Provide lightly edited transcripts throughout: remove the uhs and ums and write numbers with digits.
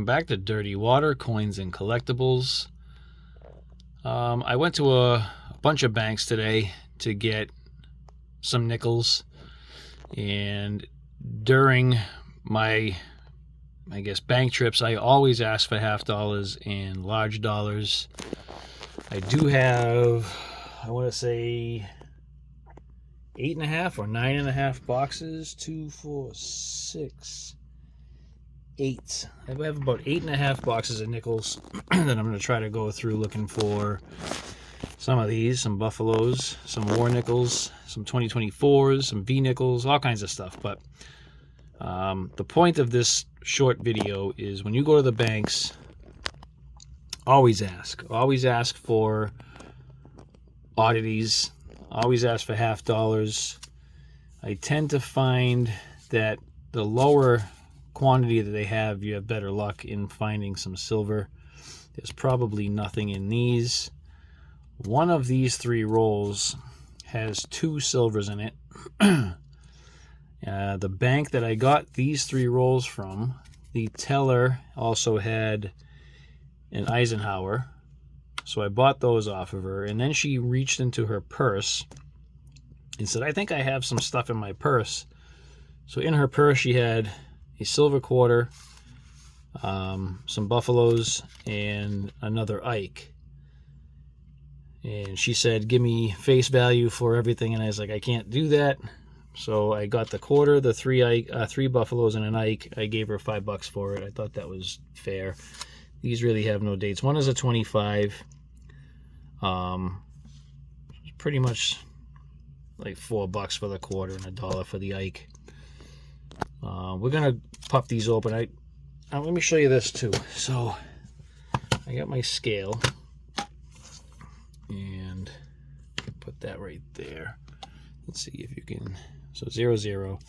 welcome back to Dirty Water, Coins and Collectibles. I went to a bunch of banks today to get some nickels, and during my, bank trips, I always ask for half dollars and large dollars. I do have, I want to say, 8.5 or 9.5 boxes. 2, 4, 6, 8. I have about 8.5 boxes of nickels that I'm going to try to go through looking for some of these, some Buffaloes, some War nickels, some 2024s, some V nickels, all kinds of stuff. But the point of this short video is when you go to the banks, always ask for oddities, always ask for half dollars. I tend to find that the lower quantity that they have, you have better luck in finding some silver. There's probably nothing in these. One of these 3 rolls has 2 silvers in it. The bank that I got these 3 rolls from, the teller also had an Eisenhower, so I bought those off of her. And then she reached into her purse and said, I think I have some stuff in my purse. So in her purse she had a silver quarter, some Buffaloes, and another Ike. And she said, give me face value for everything. And I was like, I can't do that. So I got the quarter, the 3 Buffaloes, and an Ike. I gave her $5 for it. I thought that was fair. These really have no dates. One is a 25. Pretty much like $4 for the quarter and $1 for the Ike. We're gonna pop these open. Let me show you this too. So I got my scale and put that right there. Let's see if you can. So 0, 0.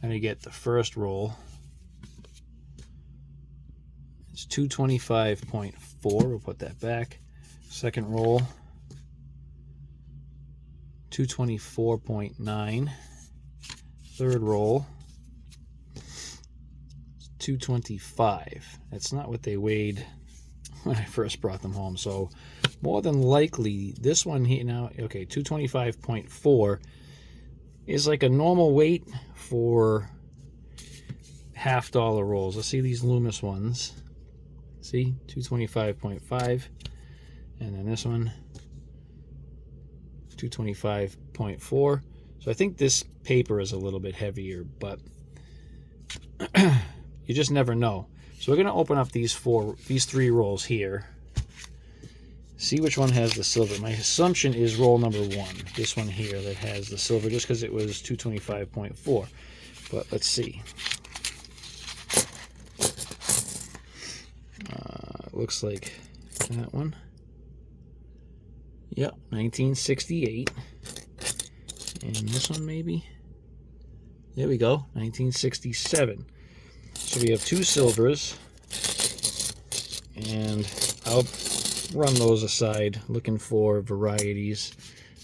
I'm gonna get the first roll. It's 225.4. We'll put that back. Second roll, 224.9. Third roll, 225. That's not what they weighed when I first brought them home. So more than likely this one here now, okay, 225.4 is like a normal weight for half dollar rolls. Let's see these Loomis ones. See, 225.5. And then this one, 225.4. So I think this paper is a little bit heavier, but you just never know. So we're going to open up these 3 rolls here. See which one has the silver. My assumption is roll number 1. This one here that has the silver, just because it was 225.4. But let's see. Looks like that one. Yep, 1968. And this one maybe. There we go, 1967. So we have 2 silvers, and I'll run those aside looking for varieties.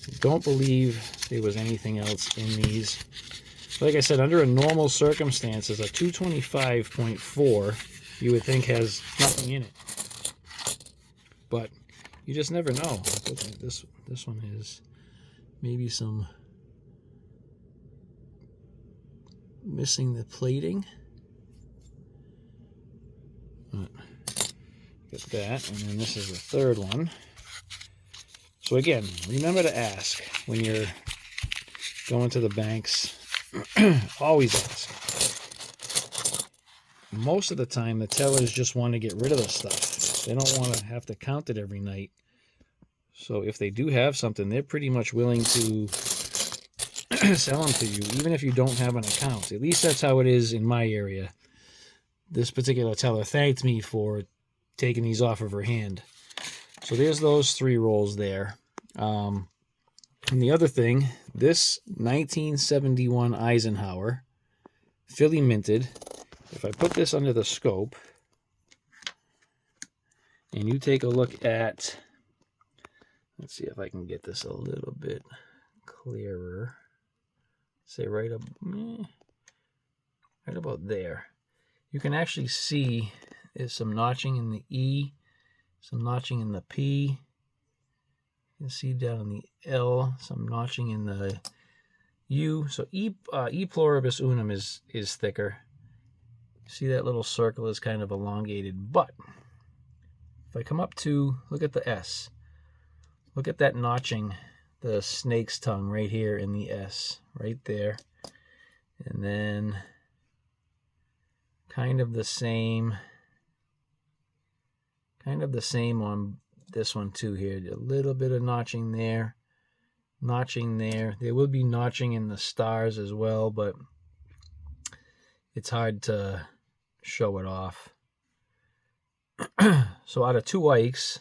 I don't believe there was anything else in these. Like I said, under a normal circumstances, a 225.4 you would think has nothing in it, but you just never know. This one is maybe some missing the plating. Get that, and then this is the third one. So again, remember to ask when you're going to the banks. Always ask. Most of the time, the tellers just want to get rid of the stuff. They don't want to have to count it every night. So if they do have something, they're pretty much willing to sell them to you, even if you don't have an account. At least that's how it is in my area. This particular teller thanked me for taking these off of her hand. So there's those 3 rolls there. And the other thing, this 1971 Eisenhower, Philly minted. If I put this under the scope, and you take a look at, let's see if I can get this a little bit clearer. Say right about there. You can actually see There's some notching in the E, some notching in the P. You can see down in the L, some notching in the U. So E pluribus unum is thicker. See that little circle is kind of elongated, but if I come up to, look at the S. Look at that notching, the snake's tongue right here in the S, right there. And then kind of the same on this one too here. A little bit of notching there, notching there. There will be notching in the stars as well, but it's hard to show it off. So out of 2 Ikes,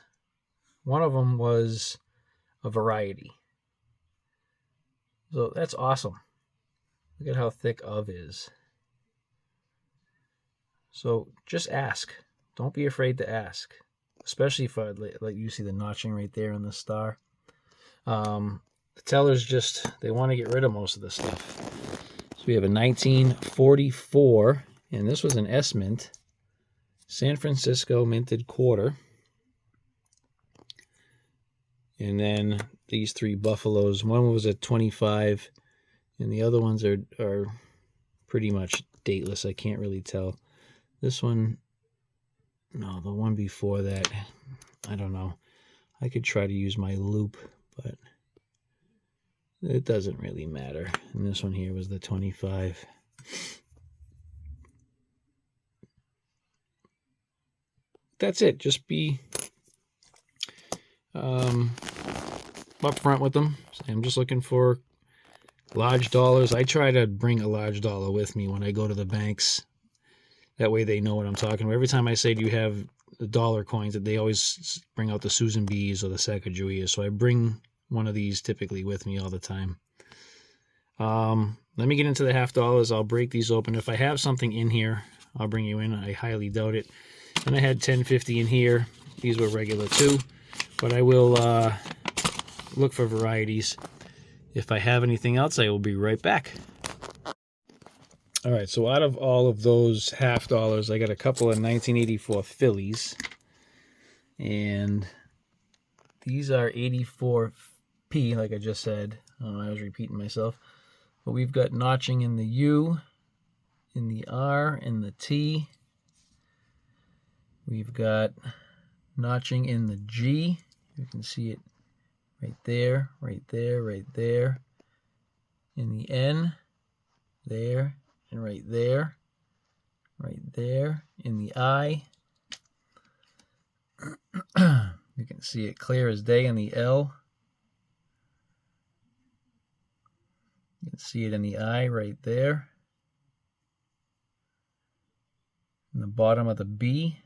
one of them was a variety. So that's awesome. Look at how thick of is. So just ask. Don't be afraid to ask, especially if like you see the notching right there in the star. The tellers they want to get rid of most of this stuff. So we have a 1944, and this was an S mint, San Francisco minted quarter. And then these 3 buffaloes. One was a 25, and the other ones are pretty much dateless. I can't really tell. This one, no, the one before that, I don't know. I could try to use my loop, but it doesn't really matter. And this one here was the 25. That's it. Just be up front with them. I'm just looking for large dollars. I try to bring a large dollar with me when I go to the banks. That way they know what I'm talking about. Every time I say, do you have the dollar coins, that they always bring out the Susan B's or the Sacagawea. So I bring one of these typically with me all the time. Let me get into the half dollars. I'll break these open. If I have something in here, I'll bring you in. I highly doubt it. And I had 10.50 in here. These were regular too. But I will look for varieties. If I have anything else, I will be right back. All right, so out of all of those half dollars, I got a couple of 1984 Phillies. And these are 84p, like I just said. I was repeating myself. But we've got notching in the U, in the R, in the T. We've got notching in the G. You can see it right there, right there, right there. In the N, there, and right there. Right there. In the I. You can see it clear as day in the L. You can see it in the I right there. In the bottom of the B.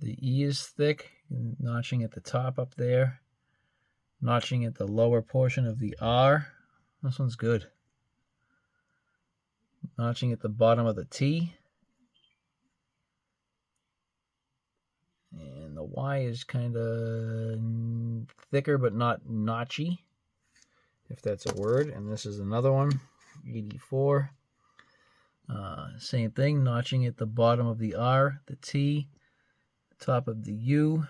The E is thick, notching at the top up there. Notching at the lower portion of the R. This one's good. Notching at the bottom of the T. And the Y is kind of thicker but not notchy, if that's a word. And this is another one, 84. Same thing, notching at the bottom of the R, the T, the top of the U,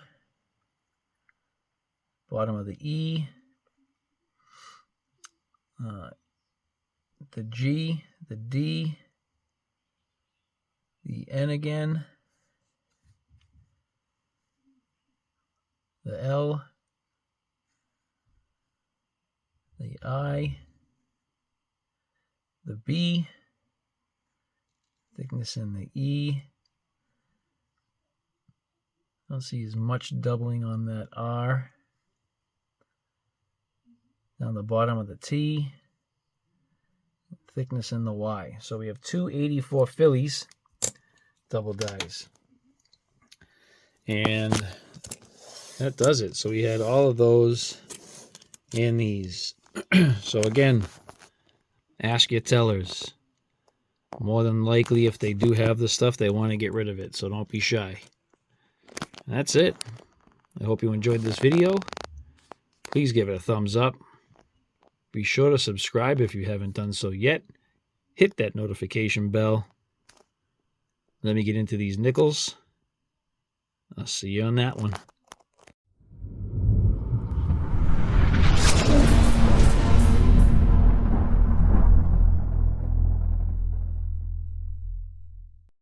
bottom of the E, the G, the D, the N again, the L, the I, the B, thickness in the E. Don't see as much doubling on that R. Down the bottom of the T, thickness in the Y. So we have two 84 Phillies double dies. And that does it. So we had all of those and these. So again, ask your tellers. More than likely, if they do have the stuff, they want to get rid of it. So don't be shy. And that's it. I hope you enjoyed this video. Please give it a thumbs up. Be sure to subscribe if you haven't done so yet. Hit that notification bell. Let me get into these nickels. I'll see you on that one.